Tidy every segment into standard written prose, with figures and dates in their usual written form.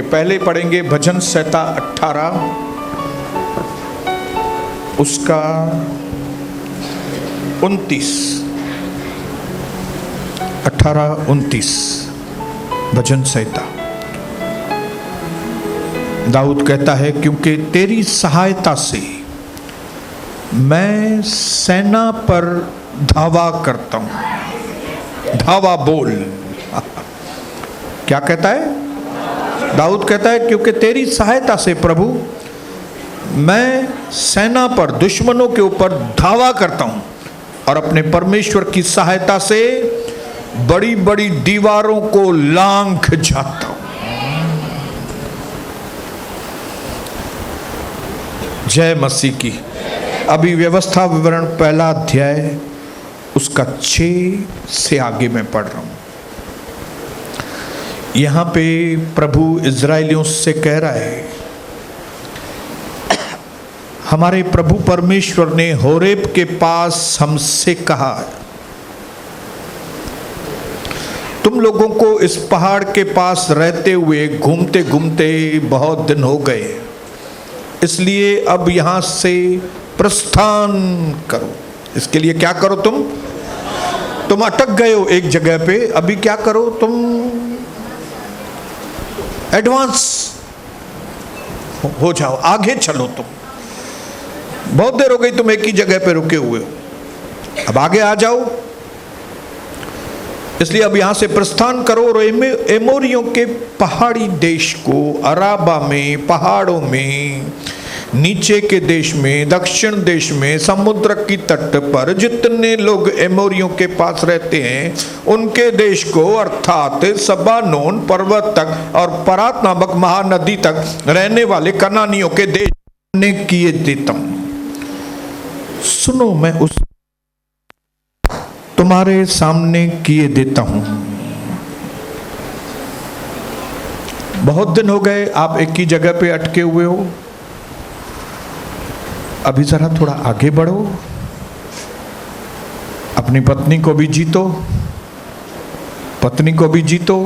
Okay, पहले पढ़ेंगे भजन संहिता 18 उसका 29, 18-29 भजन संहिता। दाऊद कहता है, क्योंकि तेरी सहायता से मैं सेना पर धावा करता हूं। धावा बोल क्या कहता है? दाऊद कहता है, क्योंकि तेरी सहायता से प्रभु मैं सेना पर, दुश्मनों के ऊपर धावा करता हूं और अपने परमेश्वर की सहायता से बड़ी बड़ी दीवारों को लांघ जाता हूं। जय मसीह की। अभी व्यवस्था विवरण पहला अध्याय उसका 6 से आगे मैं पढ़ रहा हूं। यहां पे प्रभु इज़राइलियों से कह रहा है, हमारे प्रभु परमेश्वर ने होरेब के पास हमसे कहा, तुम लोगों को इस पहाड़ के पास रहते हुए घूमते घूमते बहुत दिन हो गए, इसलिए अब यहां से प्रस्थान करो। इसके लिए क्या करो? तुम अटक गए हो एक जगह पे, अभी क्या करो? तुम एडवांस हो जाओ, आगे चलो। तुम बहुत देर हो गई, तुम एक ही जगह पे रुके हुए हो, अब आगे आ जाओ। इसलिए अब यहां से प्रस्थान करो और एमोरियों के पहाड़ी देश को, अराबा में, पहाड़ों में, नीचे के देश में, दक्षिण देश में, समुद्र की तट पर जितने लोग एमोरियों के पास रहते हैं उनके देश को, अर्थात सबानोन पर्वत तक और परात नामक महानदी तक रहने वाले कनानियों के देश ने किए देता हूं। सुनो, मैं उस तुम्हारे सामने किए देता हूं। बहुत दिन हो गए, आप एक ही जगह पे अटके हुए हो, अभी जरा थोड़ा आगे बढ़ो। अपनी पत्नी को भी जीतो, पत्नी को भी जीतो,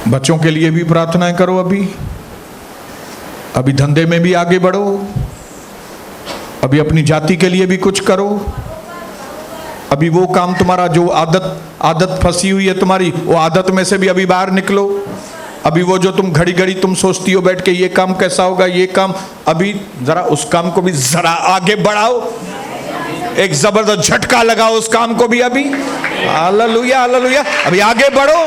बच्चों के लिए भी प्रार्थनाएं करो। अभी धंधे में भी आगे बढ़ो, अभी अपनी जाति के लिए भी कुछ करो। अभी वो काम तुम्हारा जो आदत फंसी हुई है तुम्हारी, वो आदत में से भी अभी बाहर निकलो। अभी वो जो तुम घड़ी घड़ी तुम सोचती हो बैठ के, ये काम कैसा होगा, ये काम, अभी जरा उस काम को भी जरा आगे बढ़ाओ, एक जबरदस्त झटका लगाओ उस काम को भी। अभी हालेलुया हालेलुया, अभी आगे बढ़ो।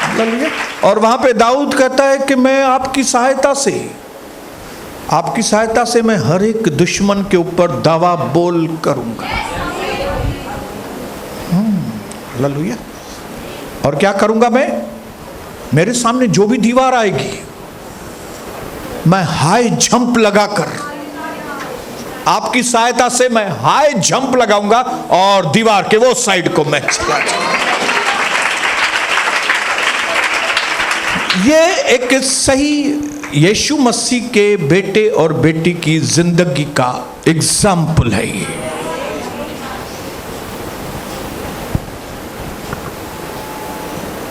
हालेलुया। और वहां पे दाऊद कहता है कि मैं आपकी सहायता से मैं हर एक दुश्मन के ऊपर दावा बोल करूंगा। हालेलुया। और क्या करूंगा मैं? मेरे सामने जो भी दीवार आएगी, मैं हाई जंप लगाकर, आपकी सहायता से मैं हाई जंप लगाऊंगा और दीवार के वो साइड को मैं चला जाऊंगा। ये एक सही यीशु मसीह के बेटे और बेटी की जिंदगी का एग्जाम्पल है।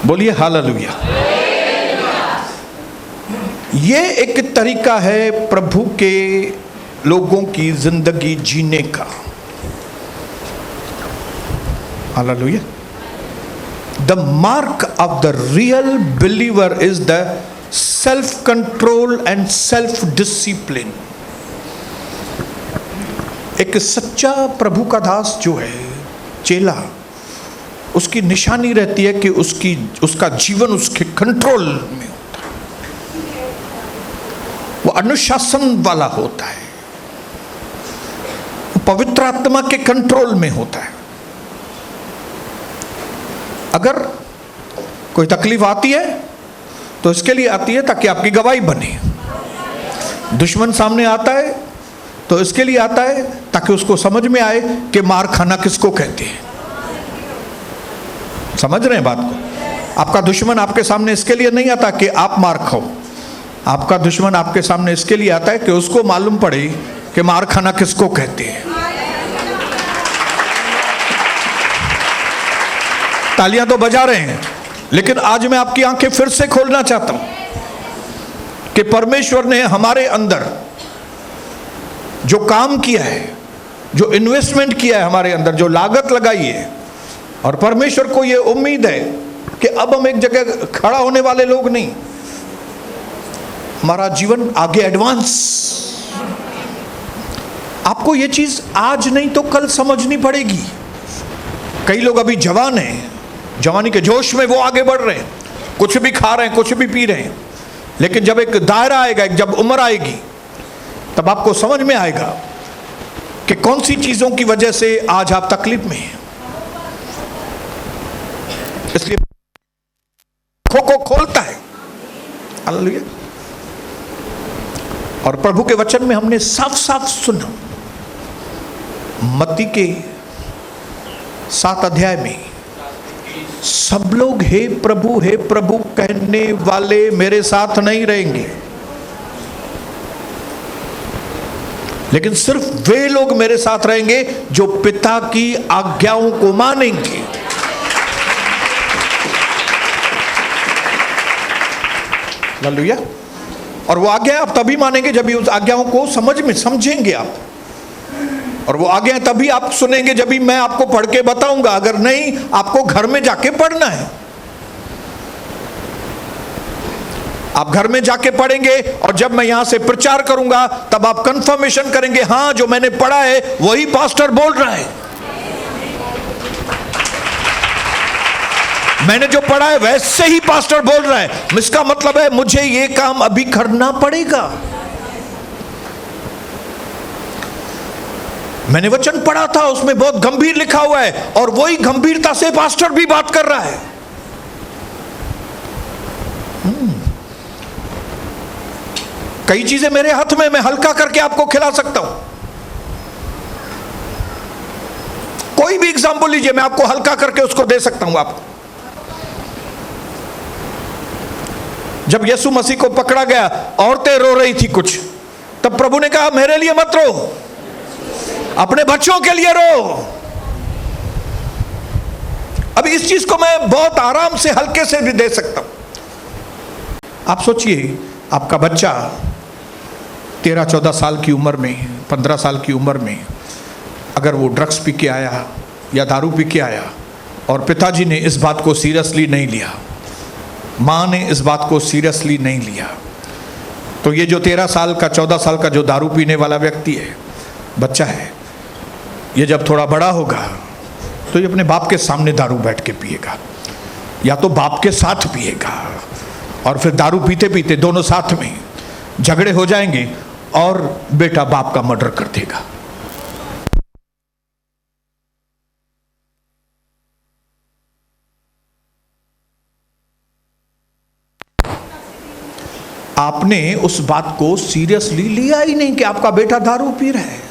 बोलिए हालेलुया। ये एक तरीका है प्रभु के लोगों की जिंदगी जीने का। Hallelujah. The mark of the real believer is the self control and self discipline. एक सच्चा प्रभु का दास जो है, चेला, उसकी निशानी रहती है कि उसका जीवन उसके कंट्रोल में होता है, वो अनुशासन वाला होता है, वो पवित्र आत्मा के कंट्रोल में होता है। अगर कोई तकलीफ आती है तो इसके लिए आती है ताकि आपकी गवाही बने। दुश्मन सामने आता है तो इसके लिए आता है ताकि उसको समझ में आए कि मार खाना किसको कहते हैं। समझ रहे हैं बात को? आपका दुश्मन आपके सामने इसके लिए नहीं आता कि आप मार खाओ, आपका दुश्मन आपके सामने इसके लिए आता है कि उसको मालूम पड़े कि मार खाना किसको कहते हैं। तालियां तो बजा रहे हैं। लेकिन आज मैं आपकी आंखें फिर से खोलना चाहता हूं कि परमेश्वर ने हमारे अंदर जो काम किया है, जो इन्वेस्टमेंट किया है हमारे अंदर, जो लागत लगाई है, और परमेश्वर को यह उम्मीद है कि अब हम एक जगह खड़ा होने वाले लोग नहीं, हमारा जीवन आगे एडवांस। आपको यह चीज आज नहीं तो कल समझनी पड़ेगी। कई लोग अभी जवान हैं, जवानी के जोश में वो आगे बढ़ रहे हैं, कुछ भी खा रहे हैं, कुछ भी पी रहे हैं, लेकिन जब एक दायरा आएगा, जब उम्र आएगी, तब आपको समझ में आएगा कि कौन सी चीजों की वजह से आज आप तकलीफ में हैं। इसलिए आंखों को खोलता है। हालेलुया। और प्रभु के वचन में हमने साफ साफ सुना, मत्ती के 7 अध्याय में, सब लोग हे प्रभु कहने वाले मेरे साथ नहीं रहेंगे, लेकिन सिर्फ वे लोग मेरे साथ रहेंगे जो पिता की आज्ञाओं को मानेंगे। हालेलुया। और वो आज्ञा आप तभी मानेंगे जब भी उस आज्ञाओं को समझेंगे आप, और वो आज्ञा तभी आप सुनेंगे जब भी मैं आपको पढ़ के बताऊंगा। अगर नहीं, आपको घर में जाके पढ़ना है। आप घर में जाके पढ़ेंगे, और जब मैं यहां से प्रचार करूंगा तब आप कंफर्मेशन करेंगे, हां जो मैंने पढ़ा है वही पास्टर बोल रहा है, मैंने जो पढ़ा है वैसे ही पास्टर बोल रहा है। इसका मतलब है मुझे ये काम अभी करना पड़ेगा। मैंने वचन पढ़ा था, उसमें बहुत गंभीर लिखा हुआ है, और वही गंभीरता से पास्टर भी बात कर रहा है। कई चीजें मेरे हाथ में, मैं हल्का करके आपको खिला सकता हूं। कोई भी एग्जाम्पल लीजिए, मैं आपको हल्का करके उसको दे सकता हूं आपको। जब यीशु मसीह को पकड़ा गया, औरतें रो रही थी कुछ, तब प्रभु ने कहा मेरे लिए मत रो, अपने बच्चों के लिए रो। अब इस चीज को मैं बहुत आराम से हल्के से भी दे सकता हूं। आप सोचिए, आपका बच्चा 13-14 साल की उम्र में, 15 साल की उम्र में, अगर वो ड्रग्स पी के आया या दारू पी के आया, और पिताजी ने इस बात को सीरियसली नहीं लिया, माँ ने इस बात को सीरियसली नहीं लिया, तो ये जो 13 साल का, 14 साल का जो दारू पीने वाला व्यक्ति है, बच्चा है, ये जब थोड़ा बड़ा होगा तो ये अपने बाप के सामने दारू बैठ के पिएगा, या तो बाप के साथ पिएगा, और फिर दारू पीते पीते दोनों साथ में झगड़े हो जाएंगे, और बेटा बाप का मर्डर कर देगा। आपने उस बात को सीरियसली लिया ही नहीं कि आपका बेटा दारू पी रहा है।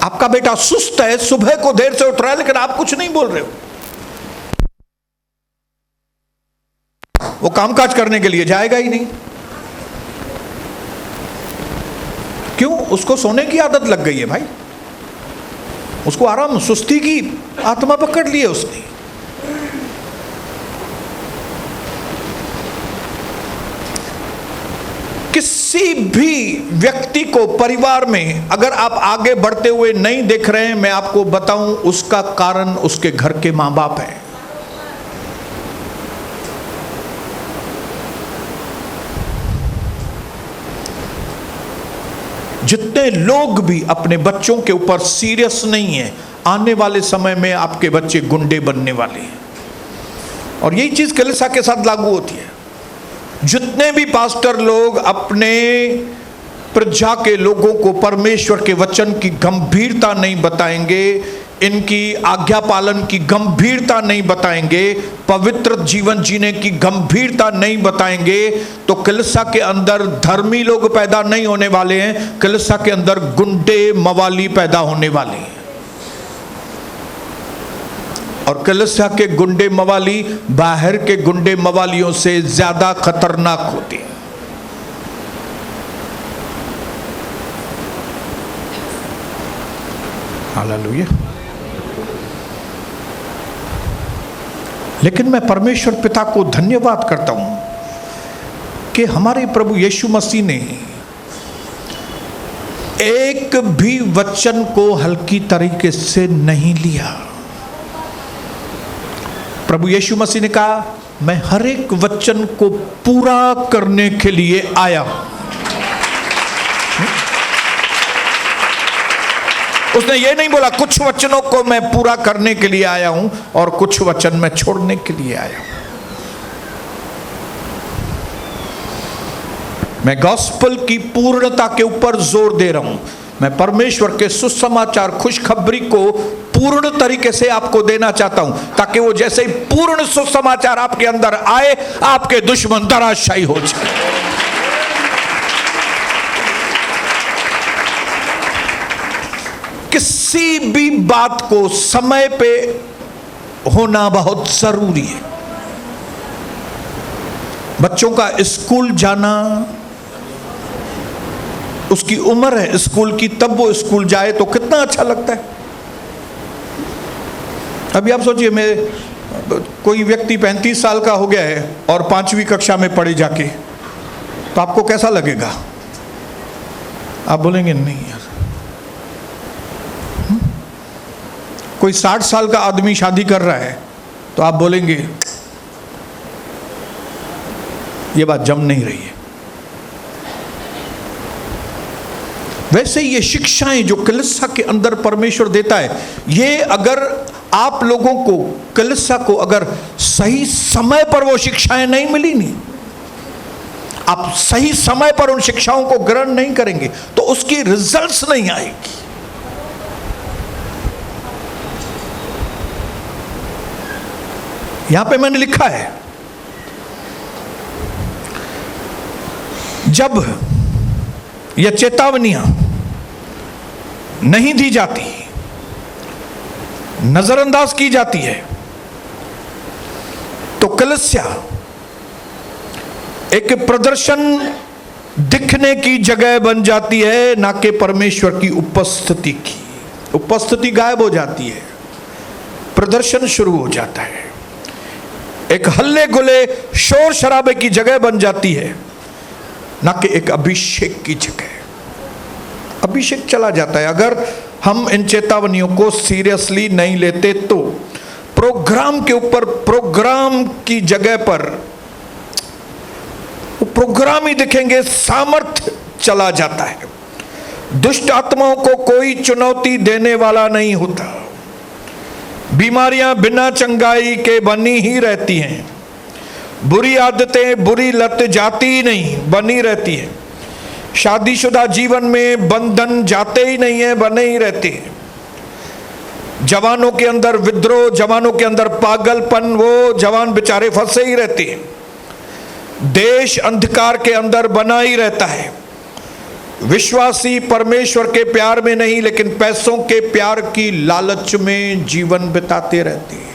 आपका बेटा सुस्त है, सुबह को देर से उठ रहा है, लेकिन आप कुछ नहीं बोल रहे हो। वो कामकाज करने के लिए जाएगा ही नहीं। क्यों? उसको सोने की आदत लग गई है भाई, उसको आराम, सुस्ती की आत्मा पकड़ ली है उसने। किसी भी व्यक्ति को परिवार में अगर आप आगे बढ़ते हुए नहीं देख रहे हैं, मैं आपको बताऊं, उसका कारण उसके घर के मां बाप हैं। जितने लोग भी अपने बच्चों के ऊपर सीरियस नहीं है, आने वाले समय में आपके बच्चे गुंडे बनने वाले हैं। और यही चीज कलीसिया के साथ लागू होती है। जितने भी पास्टर लोग अपने प्रजा के लोगों को परमेश्वर के वचन की गंभीरता नहीं बताएंगे, इनकी आज्ञा पालन की गंभीरता नहीं बताएंगे, पवित्र जीवन जीने की गंभीरता नहीं बताएंगे, तो कलीसिया के अंदर धर्मी लोग पैदा नहीं होने वाले हैं, कलीसिया के अंदर गुंडे मवाली पैदा होने वाले हैं। और कलीसिया के गुंडे मवाली बाहर के गुंडे मवालियों से ज्यादा खतरनाक होते हैं। हालेलुया। लेकिन मैं परमेश्वर पिता को धन्यवाद करता हूं कि हमारे प्रभु यीशु मसीह ने एक भी वचन को हल्की तरीके से नहीं लिया। प्रभु यीशु मसीह ने कहा, मैं हर एक वचन को पूरा करने के लिए आया हूं। उसने ये नहीं बोला कुछ वचनों को मैं पूरा करने के लिए आया हूं और कुछ वचन मैं छोड़ने के लिए आया हूं। मैं गॉस्पेल की पूर्णता के ऊपर जोर दे रहा हूं। मैं परमेश्वर के सुसमाचार खुशखबरी को पूर्ण तरीके से आपको देना चाहता हूं, ताकि वो जैसे ही पूर्ण सुसमाचार आपके अंदर आए, आपके दुश्मन धराशायी हो जाए। किसी भी बात को समय पे होना बहुत जरूरी है। बच्चों का स्कूल जाना, उसकी उम्र है स्कूल की, तब वो स्कूल जाए तो कितना अच्छा लगता है। अभी आप सोचिए, मैं कोई व्यक्ति 35 साल का हो गया है और 5वीं कक्षा में पढ़े जाके, तो आपको कैसा लगेगा? आप बोलेंगे नहीं यार। कोई 60 साल का आदमी शादी कर रहा है तो आप बोलेंगे ये बात जम नहीं रही है। वैसे ये शिक्षाएं जो कलीसिया के अंदर परमेश्वर देता है, ये अगर आप लोगों को, कलीसिया को अगर सही समय पर वो शिक्षाएं नहीं मिली, नहीं आप सही समय पर उन शिक्षाओं को ग्रहण नहीं करेंगे तो उसकी रिजल्ट्स नहीं आएगी। यहां पे मैंने लिखा है, जब यह चेतावनियां नहीं दी जाती, नजरअंदाज की जाती है, तो कलीसिया एक प्रदर्शन दिखने की जगह बन जाती है, ना कि परमेश्वर की उपस्थिति की। उपस्थिति गायब हो जाती है, प्रदर्शन शुरू हो जाता है। एक हल्ले गुले शोर शराबे की जगह बन जाती है, ना कि एक अभिषेक की जगह। अभिषेक चला जाता है। अगर हम इन चेतावनियों को सीरियसली नहीं लेते तो प्रोग्राम के ऊपर प्रोग्राम की जगह पर प्रोग्राम ही दिखेंगे, सामर्थ्य चला जाता है। दुष्ट आत्माओं को कोई चुनौती देने वाला नहीं होता। बीमारियां बिना चंगाई के बनी ही रहती हैं। बुरी आदतें, बुरी लत जाती ही नहीं, बनी रहती है। शादीशुदा जीवन में बंधन जाते ही नहीं है, बने ही रहते हैं। जवानों के अंदर विद्रोह, जवानों के अंदर पागलपन, वो जवान बेचारे फंसे ही रहते हैं। देश अंधकार के अंदर बना ही रहता है। विश्वासी परमेश्वर के प्यार में नहीं, लेकिन पैसों के प्यार की लालच में जीवन बिताते रहते हैं।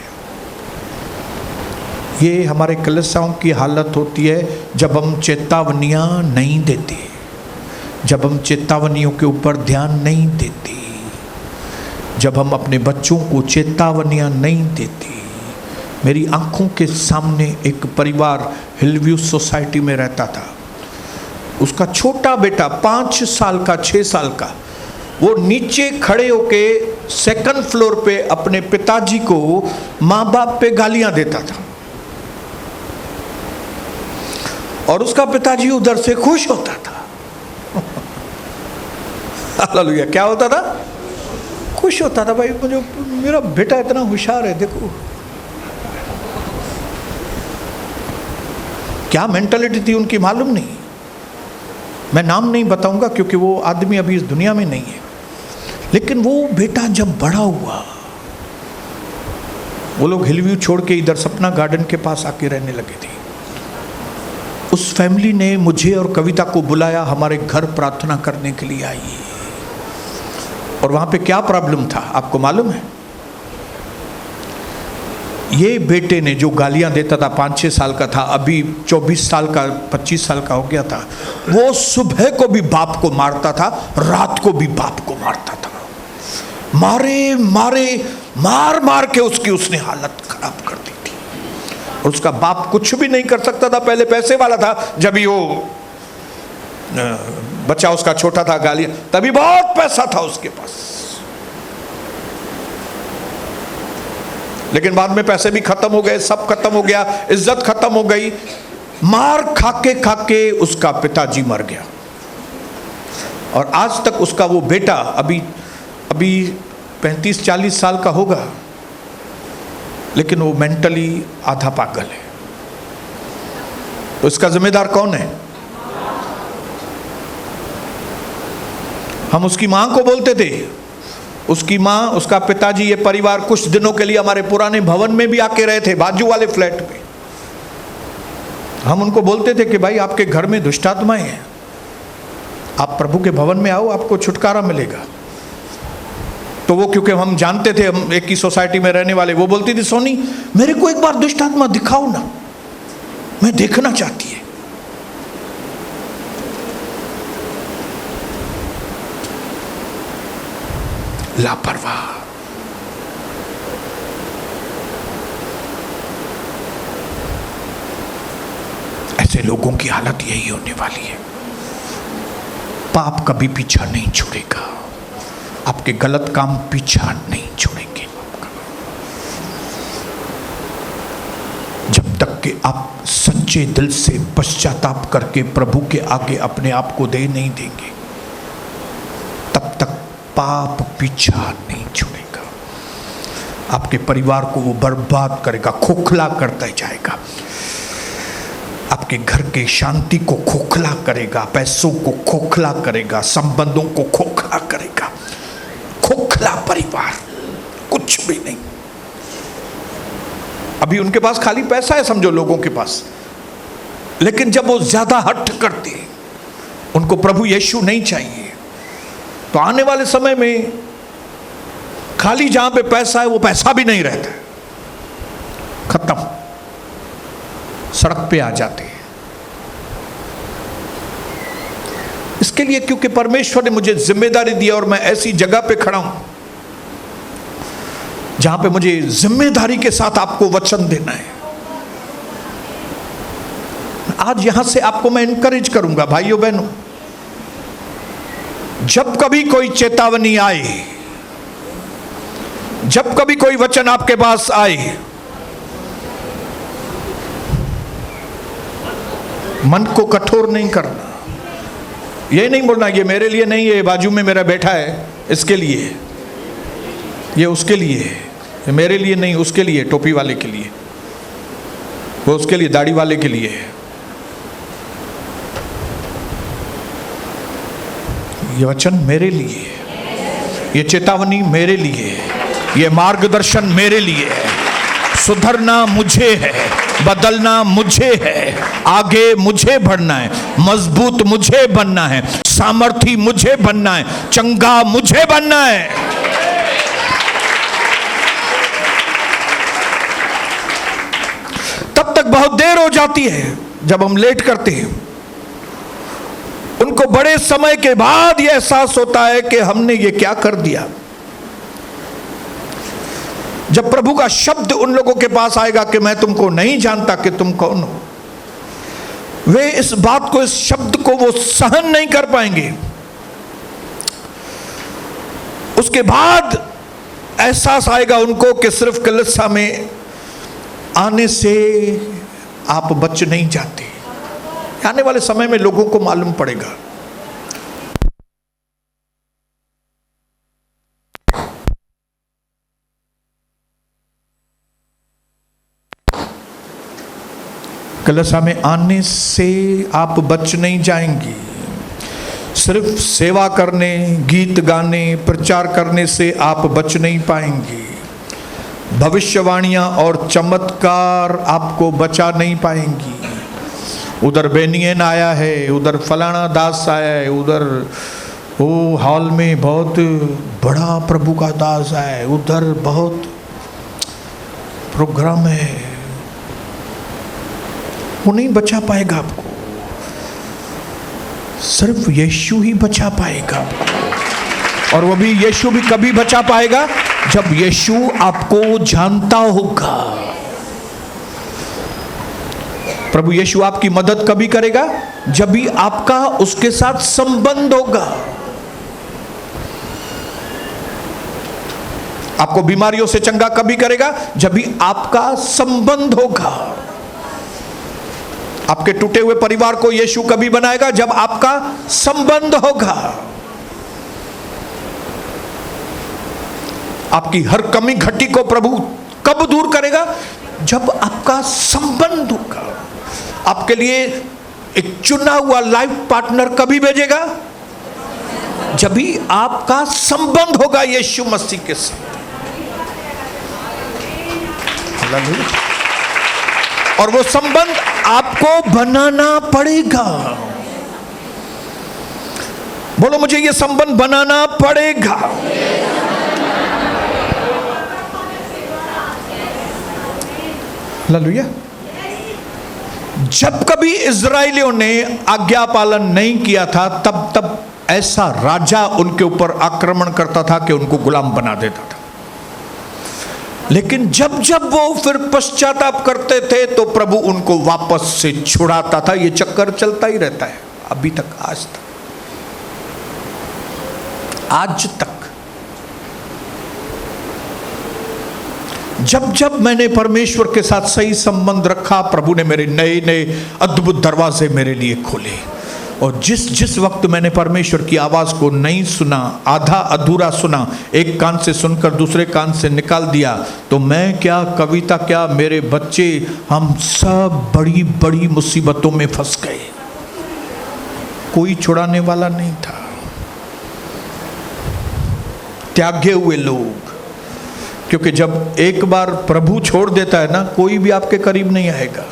ये हमारे कलीसियाओं की हालत होती है जब हम चेतावनियां नहीं देते, जब हम चेतावनियों के ऊपर ध्यान नहीं देते, जब हम अपने बच्चों को चेतावनियां नहीं देते। मेरी आंखों के सामने एक परिवार हिलव्यू सोसाइटी में रहता था। उसका छोटा बेटा 5 साल का, 6 साल का, वो नीचे खड़े होके 2nd फ्लोर पे अपने पिताजी को माँ बाप पे गालियां देता था, और उसका पिताजी उधर से खुश होता था। हालेलुया। क्या होता था? खुश होता था। भाई मुझे, मेरा बेटा इतना होशियार है, देखो क्या मेंटालिटी थी उनकी मालूम नहीं। मैं नाम नहीं बताऊंगा क्योंकि वो आदमी अभी इस दुनिया में नहीं है, लेकिन वो बेटा जब बड़ा हुआ, वो लोग हिलव्यू छोड़ के इधर सपना गार्डन के पास आके रहने लगे थे। उस फैमिली ने मुझे और कविता को बुलाया, हमारे घर प्रार्थना करने के लिए आई। और वहां पे क्या प्रॉब्लम था आपको मालूम है? ये बेटे ने जो गालियां देता था, 5-6 साल का था, अभी 24 साल का, 25 साल का हो गया था, वो सुबह को भी बाप को मारता था, रात को भी बाप को मारता था। मार मार के उसने हालत खराब कर दी थी। और उसका बाप कुछ भी नहीं कर सकता था, पहले पैसे वाला था, जब ही वो बच्चा उसका छोटा था, गालियां, तभी बहुत पैसा था उसके पास, लेकिन बाद में पैसे भी खत्म हो गए, सब खत्म हो गया, इज्जत खत्म हो गई, मार खाके उसका पिताजी मर गया। और आज तक उसका वो बेटा अभी 35-40 साल का होगा, लेकिन वो मेंटली आधा पागल है। तो इसका जिम्मेदार कौन है? हम उसकी मां को बोलते थे, उसकी मां, उसका पिताजी, ये परिवार कुछ दिनों के लिए हमारे पुराने भवन में भी आके रहे थे, बाजू वाले फ्लैट में। हम उनको बोलते थे कि भाई आपके घर में दुष्टात्माएं हैं, आप प्रभु के भवन में आओ, आपको छुटकारा मिलेगा। तो वो, क्योंकि हम जानते थे, हम एक ही सोसाइटी में रहने वाले, वो बोलती थी, सोनी मेरे को एक बार दुष्ट आत्मा दिखाओ ना, मैं देखना चाहती है। लापरवाह। ऐसे लोगों की हालत यही होने वाली है। पाप कभी पीछा नहीं छोड़ेगा, आपके गलत काम पीछा नहीं छोड़ेंगे आपका, जब तक कि आप सच्चे दिल से पश्चाताप करके प्रभु के आगे अपने आप को दे नहीं देंगे, तब तक पाप पीछा नहीं छोड़ेगा। आपके परिवार को वो बर्बाद करेगा, खोखला करता जाएगा, आपके घर के शांति को खोखला करेगा, पैसों को खोखला करेगा, संबंधों को खोखला करेगा। खोखला परिवार, कुछ भी नहीं। अभी उनके पास खाली पैसा है, समझो लोगों के पास, लेकिन जब वो ज्यादा हट करते, उनको प्रभु यीशु नहीं चाहिए, तो आने वाले समय में खाली जहां पे पैसा है वो पैसा भी नहीं रहता, खत्म, सड़क पे आ जाते हैं। इसके लिए क्योंकि परमेश्वर ने मुझे जिम्मेदारी दी और मैं ऐसी जगह पे खड़ा हूं जहां पे मुझे जिम्मेदारी के साथ आपको वचन देना है। आज यहां से आपको मैं इनकरेज करूंगा, भाइयों बहनों, जब कभी कोई चेतावनी आए, जब कभी कोई वचन आपके पास आए, मन को कठोर नहीं करना। ये नहीं बोलना ये मेरे लिए नहीं है, बाजू में मेरा बैठा है इसके लिए, ये उसके लिए है, ये मेरे लिए नहीं, उसके लिए, टोपी वाले के लिए, वो उसके लिए, दाढ़ी वाले के लिए है। ये वचन मेरे लिए है, ये चेतावनी मेरे लिए है, ये मार्गदर्शन मेरे लिए है। सुधरना मुझे है, बदलना मुझे है, आगे मुझे बढ़ना है, मजबूत मुझे बनना है, सामर्थी मुझे बनना है, चंगा मुझे बनना है। तब तक बहुत देर हो जाती है जब हम लेट करते हैं। उनको बड़े समय के बाद यह एहसास होता है कि हमने ये क्या कर दिया। जब प्रभु का शब्द उन लोगों के पास आएगा कि मैं तुमको नहीं जानता कि तुम कौन हो, वे इस बात को, इस शब्द को वो सहन नहीं कर पाएंगे। उसके बाद एहसास आएगा उनको कि सिर्फ कलीसिया में आने से आप बच नहीं जाते। आने वाले समय में लोगों को मालूम पड़ेगा। कलीसिया में आने से आप बच नहीं जाएंगी। सिर्फ सेवा करने, गीत गाने, प्रचार करने से आप बच नहीं पाएंगी। भविष्यवाणियां और चमत्कार आपको बचा नहीं पाएंगी। उधर बेनियन आया है, उधर फलाना दास आया है, उधर वो हॉल में बहुत बड़ा प्रभु का दास आया है, उधर बहुत प्रोग्राम है, वो नहीं बचा पाएगा आपको। सिर्फ यीशु ही बचा पाएगा आपको। और वो भी यीशु भी कभी बचा पाएगा जब यीशु आपको जानता होगा। प्रभु यीशु आपकी मदद कभी करेगा जब भी आपका उसके साथ संबंध होगा। आपको बीमारियों से चंगा कभी करेगा जब भी आपका संबंध होगा। आपके टूटे हुए परिवार को यीशु कभी बनाएगा जब आपका संबंध होगा। आपकी हर कमी घटी को प्रभु कब दूर करेगा जब आपका संबंध होगा। आपके लिए एक चुना हुआ लाइफ पार्टनर कभी भेजेगा जब भी आपका संबंध होगा यीशु मसीह के साथ। और वो संबंध आपको बनाना पड़ेगा। बोलो, मुझे ये संबंध बनाना पड़ेगा। हालेलुया। जब कभी इजराइलियों ने आज्ञा पालन नहीं किया था तब ऐसा राजा उनके ऊपर आक्रमण करता था कि उनको गुलाम बना देता था। लेकिन जब जब वो फिर पश्चाताप करते थे तो प्रभु उनको वापस से छुड़ाता था। ये चक्कर चलता ही रहता है अभी तक, आज तक। जब जब मैंने परमेश्वर के साथ सही संबंध रखा, प्रभु ने मेरे नए नए अद्भुत दरवाजे मेरे लिए खोले। और जिस जिस वक्त मैंने परमेश्वर की आवाज को नहीं सुना, आधा अधूरा सुना, एक कान से सुनकर दूसरे कान से निकाल दिया, तो मैं क्या, कविता क्या, मेरे बच्चे, हम सब बड़ी बड़ी मुसीबतों में फंस गए। कोई छुड़ाने वाला नहीं था। त्यागे हुए लोग। क्योंकि जब एक बार प्रभु छोड़ देता है ना, कोई भी आपके करीब नहीं आएगा।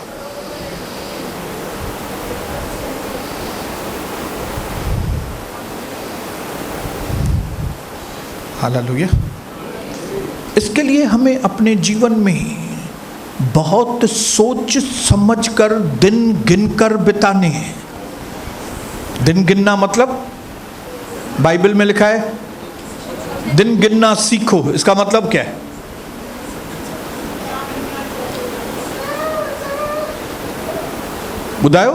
हालेलुया। इसके लिए हमें अपने जीवन में बहुत सोच समझकर दिन गिनकर बिताने हैं। दिन गिनना मतलब बाइबल में लिखा है दिन गिनना सीखो। इसका मतलब क्या है? बुधायो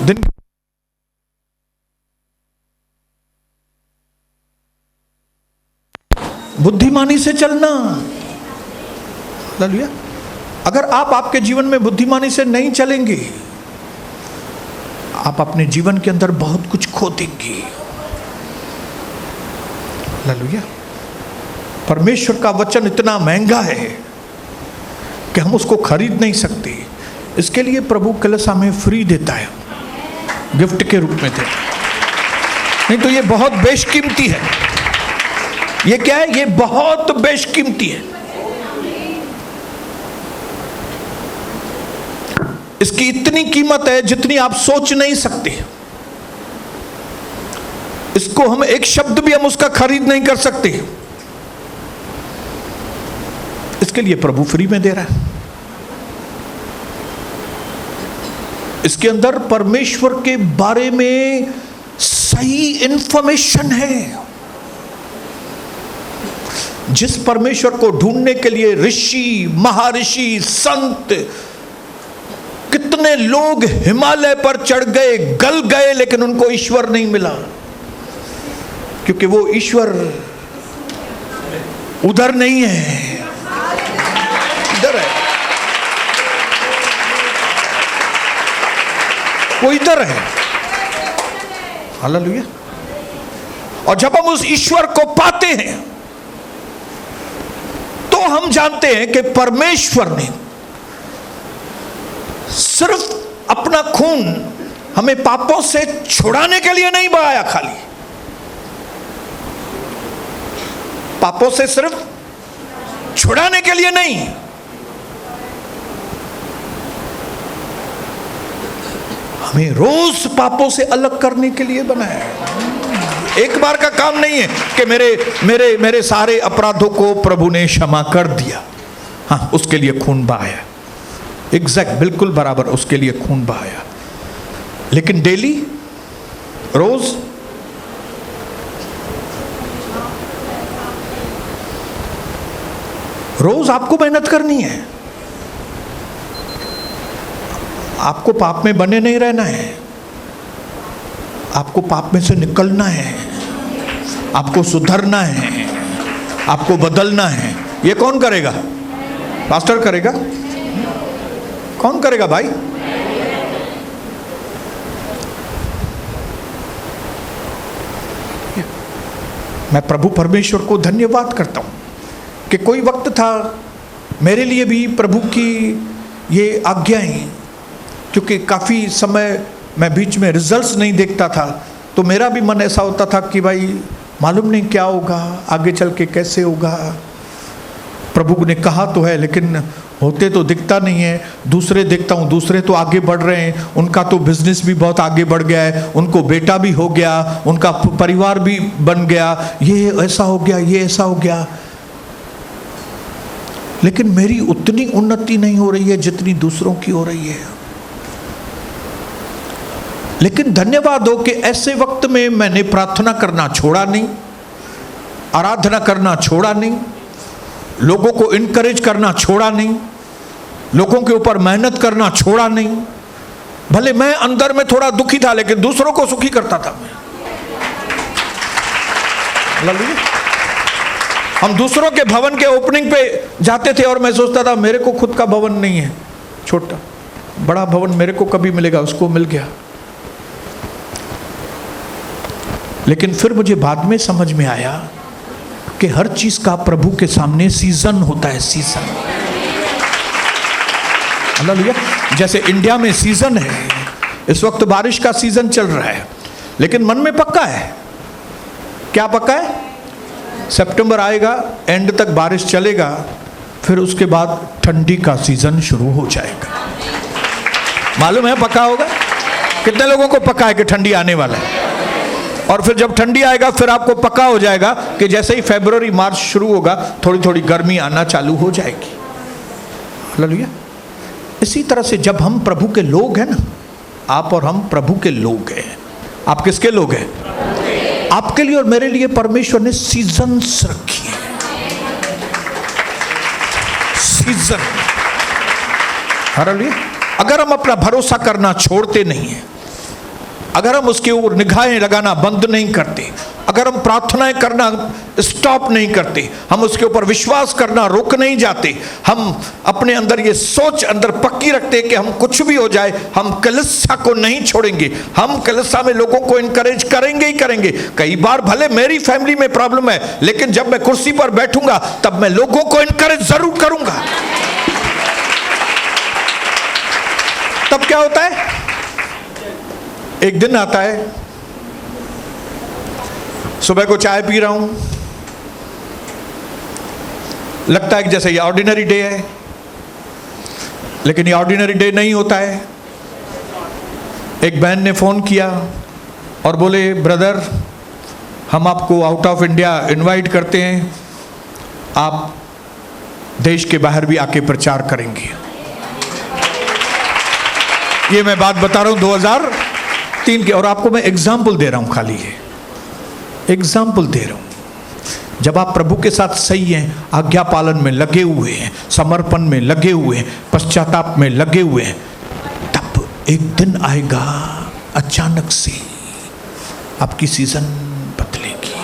दिन बुद्धिमानी से चलना। हालेलुया। अगर आप आपके जीवन में बुद्धिमानी से नहीं चलेंगे, आप अपने जीवन के अंदर बहुत कुछ खो देंगे। हालेलुया। परमेश्वर का वचन इतना महंगा है कि हम उसको खरीद नहीं सकते। इसके लिए प्रभु कलश हमें फ्री देता है, गिफ्ट के रूप में देता है। नहीं तो ये बहुत बेशकीमती है। ये क्या है? ये बहुत बेशकीमती है। इसकी इतनी कीमत है जितनी आप सोच नहीं सकते। इसको हम एक शब्द भी हम उसका खरीद नहीं कर सकते। इसके लिए प्रभु फ्री में दे रहा है। इसके अंदर परमेश्वर के बारे में सही इंफॉर्मेशन है। जिस परमेश्वर को ढूंढने के लिए ऋषि, महर्षि, संत, कितने लोग हिमालय पर चढ़ गए, गल गए, लेकिन उनको ईश्वर नहीं मिला। क्योंकि वो ईश्वर उधर नहीं है, इधर है। वो इधर है। हालेलुया। और जब हम उस ईश्वर को पाते हैं तो हम जानते हैं कि परमेश्वर ने सिर्फ अपना खून हमें पापों से छुड़ाने के लिए नहीं बहाया, खाली पापों से सिर्फ छुड़ाने के लिए नहीं, हमें रोज पापों से अलग करने के लिए बनाया। एक बार का काम नहीं है कि मेरे सारे अपराधों को प्रभु ने क्षमा कर दिया। हाँ, उसके लिए खून बहाया, एग्जैक्ट, बिल्कुल बराबर, उसके लिए खून बहाया। लेकिन डेली, रोज रोज आपको मेहनत करनी है। आपको पाप में बने नहीं रहना है, आपको पाप में से निकलना है, आपको सुधरना है, आपको बदलना है। ये कौन करेगा? पास्टर करेगा? कौन करेगा भाई? मैं प्रभु परमेश्वर को धन्यवाद करता हूं कि कोई वक्त था मेरे लिए भी प्रभु की ये आज्ञाएं, क्योंकि काफ़ी समय मैं बीच में रिजल्ट्स नहीं देखता था, तो मेरा भी मन ऐसा होता था कि भाई मालूम नहीं क्या होगा, आगे चल के कैसे होगा। प्रभु ने कहा तो है लेकिन होते तो दिखता नहीं है। दूसरे देखता हूँ, दूसरे तो आगे बढ़ रहे हैं, उनका तो बिजनेस भी बहुत आगे बढ़ गया है, उनको बेटा भी हो गया, उनका परिवार भी बन गया, ये ऐसा हो गया, ये ऐसा हो गया, लेकिन मेरी उतनी उन्नति नहीं हो रही है जितनी दूसरों की हो रही है। लेकिन धन्यवाद हो कि ऐसे वक्त में मैंने प्रार्थना करना छोड़ा नहीं, आराधना करना छोड़ा नहीं, लोगों को इनकरेज करना छोड़ा नहीं, लोगों के ऊपर मेहनत करना छोड़ा नहीं। भले मैं अंदर में थोड़ा दुखी था लेकिन दूसरों को सुखी करता था मैं। हम दूसरों के भवन के ओपनिंग पे जाते थे और मैं सोचता था मेरे को खुद का भवन नहीं है, छोटा बड़ा भवन मेरे को कभी मिलेगा, उसको मिल गया। लेकिन फिर मुझे बाद में समझ में आया कि हर चीज का प्रभु के सामने सीजन होता है, सीजन। हालेलुया। जैसे इंडिया में सीजन है, इस वक्त बारिश का सीजन चल रहा है, लेकिन मन में पक्का है, क्या पक्का है? सितंबर आएगा, एंड तक बारिश चलेगा, फिर उसके बाद ठंडी का सीजन शुरू हो जाएगा। मालूम है पक्का होगा? कितने लोगों को पक्का है कि ठंडी आने वाला है? और फिर जब ठंडी आएगा फिर आपको पक्का हो जाएगा कि जैसे ही फरवरी मार्च शुरू होगा थोड़ी थोड़ी गर्मी आना चालू हो जाएगी। हालेलुया। इसी तरह से जब हम प्रभु के लोग हैं ना, आप और हम प्रभु के लोग हैं। आप किसके लोग हैं? आपके लिए और मेरे लिए परमेश्वर ने सीजन्स रखी है, सीजन। हालेलुया। अगर हम अपना भरोसा करना छोड़ते नहीं हैं, अगर हम उसके ऊपर निगाहें लगाना बंद नहीं करते, अगर हम प्रार्थनाएं करना स्टॉप नहीं करते, हम उसके ऊपर विश्वास करना रुक नहीं जाते, हम अपने अंदर ये सोच अंदर पक्की रखते कि हम कुछ भी हो जाए हम कलीसिया को नहीं छोड़ेंगे, हम कलीसिया में लोगों को इनकरेज करेंगे ही करेंगे। कई बार भले मेरी फैमिली में प्रॉब्लम है, लेकिन जब मैं कुर्सी पर बैठूंगा तब मैं लोगों को इनकरेज जरूर करूंगा। तब क्या होता है? एक दिन आता है, सुबह को चाय पी रहा हूं, लगता है कि जैसे ये ऑर्डिनरी डे है, लेकिन ये ऑर्डिनरी डे नहीं होता है। एक बहन ने फोन किया और बोले, ब्रदर हम आपको आउट ऑफ इंडिया इनवाइट करते हैं, आप देश के बाहर भी आके प्रचार करेंगे। ये मैं बात बता रहा हूं 2003 की, और आपको मैं एग्जाम्पल दे रहा हूं, खाली ये एग्जाम्पल दे रहा हूं। जब आप प्रभु के साथ सही हैं, आज्ञा पालन में लगे हुए हैं, समर्पण में लगे हुए हैं, पश्चाताप में लगे हुए हैं, तब एक दिन आएगा अचानक से आपकी सीजन बदलेगी।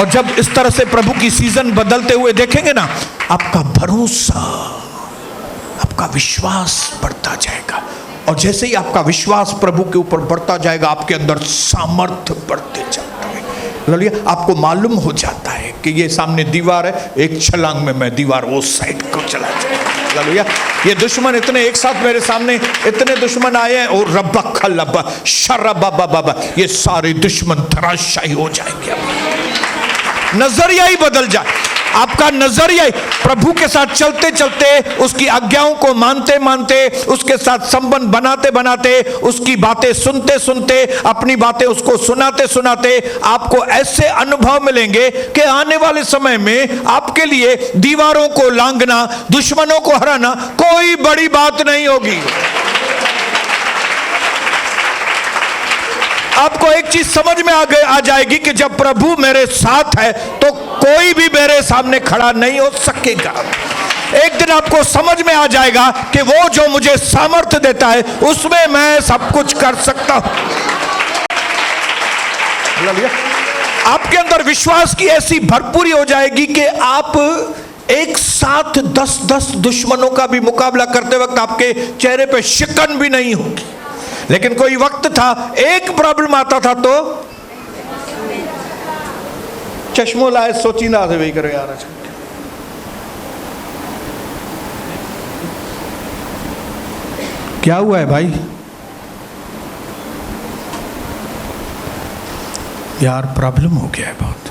और जब इस तरह से प्रभु की सीजन बदलते हुए देखेंगे ना, आपका भरोसा, आपका विश्वास बढ़ता जाएगा। और जैसे ही आपका विश्वास प्रभु के ऊपर बढ़ता जाएगा, आपके अंदर सामर्थ्य बढ़ते जाता है। हालेलुया। आपको मालूम हो जाता है कि ये सामने दीवार है, एक छलांग में मैं दीवार उस साइड को चला जाऊंगा। हालेलुया। ये दुश्मन इतने एक साथ मेरे सामने इतने दुश्मन आए हैं, और रब्बा खल्लबा शर्रबा बाबा, ये सारे दुश्मन धराशायी हो जाएंगे। नजरिया ही बदल जाए, आपका नजरिया प्रभु के साथ चलते चलते, उसकी आज्ञाओं को मानते मानते, उसके साथ संबंध बनाते बनाते, उसकी बातें सुनते सुनते, अपनी बातें उसको सुनाते सुनाते, आपको ऐसे अनुभव मिलेंगे कि आने वाले समय में आपके लिए दीवारों को लांघना, दुश्मनों को हराना कोई बड़ी बात नहीं होगी। आपको एक चीज समझ में आ जाएगी कि जब प्रभु मेरे साथ है तो कोई भी मेरे सामने खड़ा नहीं हो सकेगा। एक दिन आपको समझ में आ जाएगा कि वो जो मुझे सामर्थ्य देता है उसमें मैं सब कुछ कर सकता हूं। आपके अंदर विश्वास की ऐसी भरपूरी हो जाएगी कि आप एक साथ 10-10 दुश्मनों का भी मुकाबला करते वक्त आपके चेहरे पे शिकन भी नहीं होगी। लेकिन कोई वक्त था, एक प्रॉब्लम आता था तो चश्मो लाए सोची ना से वही करो यार। क्या हुआ है भाई? यार प्रॉब्लम हो गया है बहुत।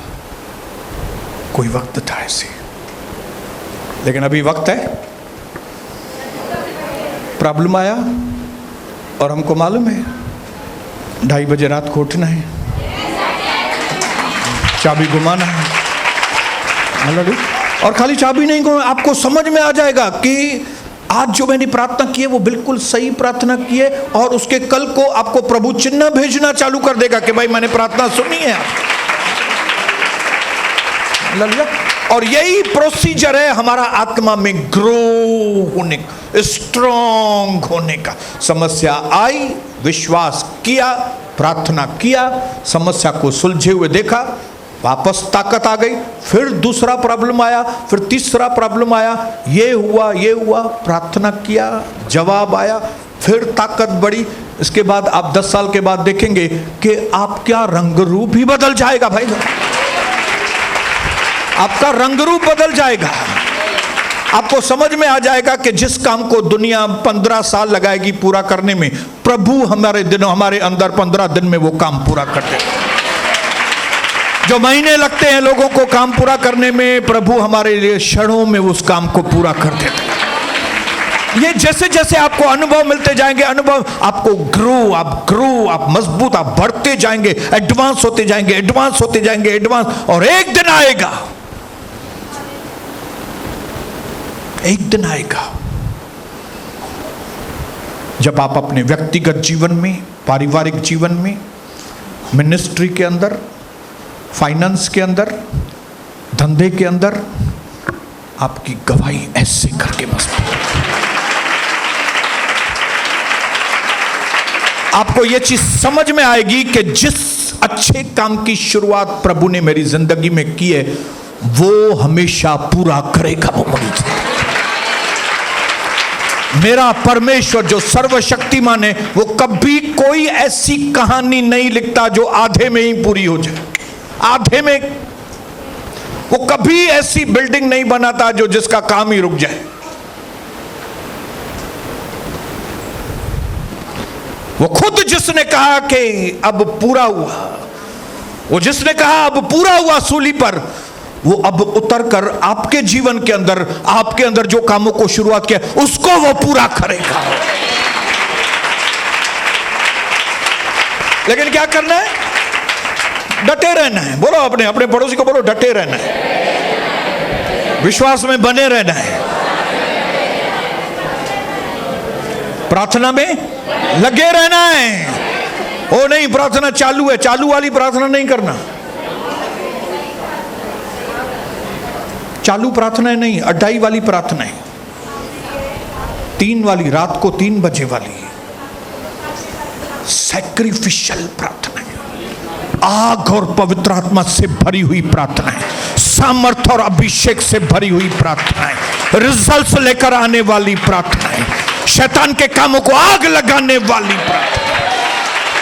कोई वक्त था ऐसे, लेकिन अभी वक्त है। प्रॉब्लम आया और हमको मालूम है 2:30 बजे रात को उठना है, चाबी घुमाना है। और खाली चाबी नहीं घुमाना, आपको समझ में आ जाएगा कि आज जो मैंने प्रार्थना की है वो बिल्कुल सही प्रार्थना की है, और उसके कल को आपको प्रभु चिन्ह भेजना चालू कर देगा कि भाई मैंने प्रार्थना सुनी है आप। और यही प्रोसीजर है हमारा आत्मा में ग्रो होने का, स्ट्रांग होने का। समस्या आई, विश्वास किया, प्रार्थना किया, समस्या को सुलझे हुए देखा, वापस ताकत आ गई। फिर दूसरा प्रॉब्लम आया, फिर तीसरा प्रॉब्लम आया, ये हुआ, प्रार्थना किया, जवाब आया, फिर ताकत बढ़ी। इसके बाद आप 10 साल के बाद देखेंगे कि आपका रंग रूप ही बदल जाएगा भाई। आपका रंग रूप बदल जाएगा। आपको समझ में आ जाएगा कि जिस काम को दुनिया 15 साल लगाएगी पूरा करने में, प्रभु हमारे अंदर 15 दिन में वो काम पूरा कर देगा। जो महीने लगते हैं लोगों को काम पूरा करने में, प्रभु हमारे लिए क्षणों में उस काम को पूरा कर देता है। ये जैसे जैसे आपको अनुभव मिलते जाएंगे, अनुभव आपको ग्रो, आप मजबूत, आप बढ़ते जाएंगे, एडवांस होते जाएंगे, और एक दिन आएगा जब आप अपने व्यक्तिगत जीवन में, पारिवारिक जीवन में, मिनिस्ट्री के अंदर, फाइनेंस के अंदर, धंधे के अंदर आपकी गवाही ऐसे करके बस आपको यह चीज समझ में आएगी कि जिस अच्छे काम की शुरुआत प्रभु ने मेरी जिंदगी में की है वो हमेशा पूरा करेगा। वो मेरा परमेश्वर जो सर्वशक्तिमान है, वो कभी कोई ऐसी कहानी नहीं लिखता जो आधे में ही पूरी हो जाए। आधे में वो कभी ऐसी बिल्डिंग नहीं बनाता जो जिसका काम ही रुक जाए। वो खुद जिसने कहा कि अब पूरा हुआ, वो जिसने कहा अब पूरा हुआ सूली पर, वो अब उतर कर आपके जीवन के अंदर, आपके अंदर जो कामों को शुरुआत किया उसको वो पूरा करेगा। लेकिन क्या करना है? डटे रहना है। बोलो अपने पड़ोसी को बोलो, डटे रहना है, विश्वास में बने रहना है, प्रार्थना में लगे रहना है। ओ नहीं, प्रार्थना चालू है, चालू वाली प्रार्थना नहीं करना। चालू प्रार्थना नहीं, 2:30 वाली प्रार्थना है, 3 वाली, रात को 3 बजे वाली सैक्रिफिशियल प्रार्थना है। आग और पवित्र आत्मा से भरी हुई प्रार्थना है, सामर्थ और अभिषेक से भरी हुई प्रार्थना है, रिजल्ट्स लेकर आने वाली प्रार्थना है, शैतान के कामों को आग लगाने वाली प्रार्थना,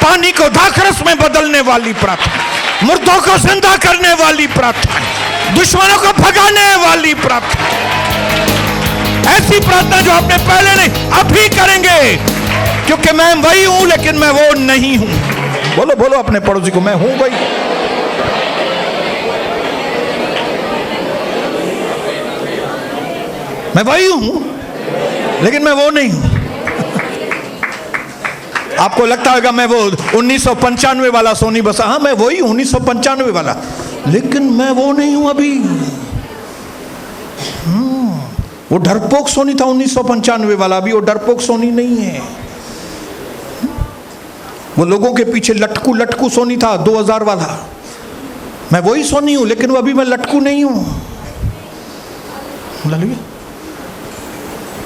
पानी को दाखरस में बदलने वाली प्रार्थना, मुर्दों को जिंदा करने वाली प्रार्थना, दुश्मनों को भगाने वाली प्रार्थना। ऐसी प्रार्थना जो आपने पहले नहीं, अभी करेंगे, क्योंकि मैं वही हूं लेकिन मैं वो नहीं हूं। बोलो अपने पड़ोसी को, मैं हूं भाई। मैं वही हूं लेकिन मैं वो नहीं हूं। आपको लगता होगा मैं वो 1995 वाला सोनी बसा, हाँ मैं वही 1995 वाला, लेकिन मैं वो नहीं हूं अभी। वो डरपोक सोनी था 1995 वाला, अभी वो डरपोक सोनी नहीं है। वो लोगों के पीछे लटकू सोनी था 2000 वाला, मैं वही सोनी हूं लेकिन वो अभी मैं लटकू नहीं हूं।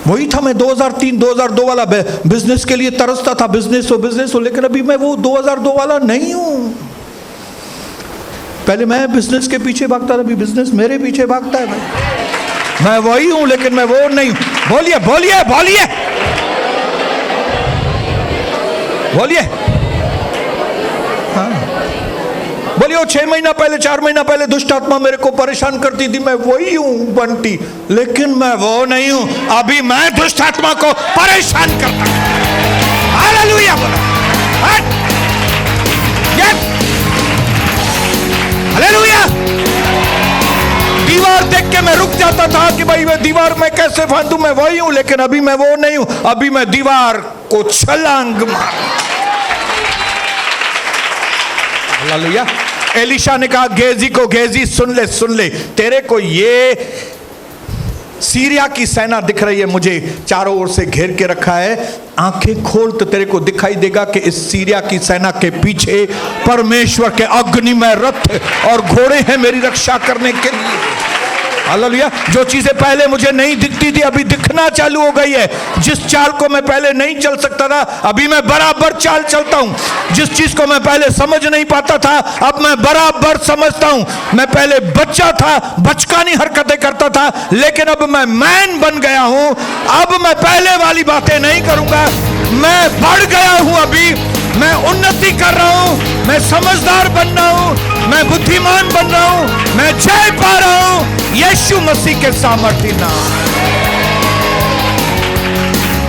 वही था, मैं 2003 2002 वाला बिजनेस के लिए तरसता था, बिजनेस हो, लेकिन अभी मैं वो 2002 वाला नहीं हूं। पहले मैं बिजनेस के पीछे भागता था, अभी बिजनेस मेरे पीछे भागता है। मैं वही हूं लेकिन मैं वो नहीं हूं। बोलिए बोलिए बोलिए बोलिए, हाँ बोलिए। 6 महीना पहले 4 महीना पहले दुष्ट आत्मा मेरे को परेशान करती थी, मैं वही हूं बंटी, लेकिन मैं वो नहीं हूं। अभी मैं दुष्ट आत्मा को परेशान करता हूं। हालेलुया बोलो, हालेलुया। दीवार देख के मैं रुक जाता था कि भाई मैं दीवार में कैसे फांदूं, मैं वही हूं, लेकिन अभी मैं वो नहीं हूं। अभी मैं दीवार को छलांग मार। हालेलुया। एलिशा ने कहा गेजी को, गेजी सुन ले, तेरे को ये सीरिया की सेना दिख रही है, मुझे चारों ओर से घेर के रखा है। आंखें खोल तो तेरे को दिखाई देगा कि इस सीरिया की सेना के पीछे परमेश्वर के अग्निमय रथ और घोड़े हैं मेरी रक्षा करने के लिए। हालेलुया। जो चीजें पहले मुझे नहीं दिखती थी अभी दिखना चालू हो गई है। जिस चाल को मैं पहले नहीं चल सकता था अभी मैं बराबर चाल चलता हूं। जिस चीज को मैं पहले समझ नहीं पाता था अब मैं बराबर समझता हूं। मैं पहले बच्चा था, बचकानी हरकतें करता था, लेकिन अब मैं मैन बन गया हूं। अब मैं पहले वाली बातें नहीं करूंगा, मैं बढ़ गया हूं। अभी मैं उन्नति कर रहा हूं, मैं समझदार बन रहा हूं, मैं बुद्धिमान बन रहा हूं, मैं जय पा रहा हूं यीशु मसीह के सामर्थ्य नाम।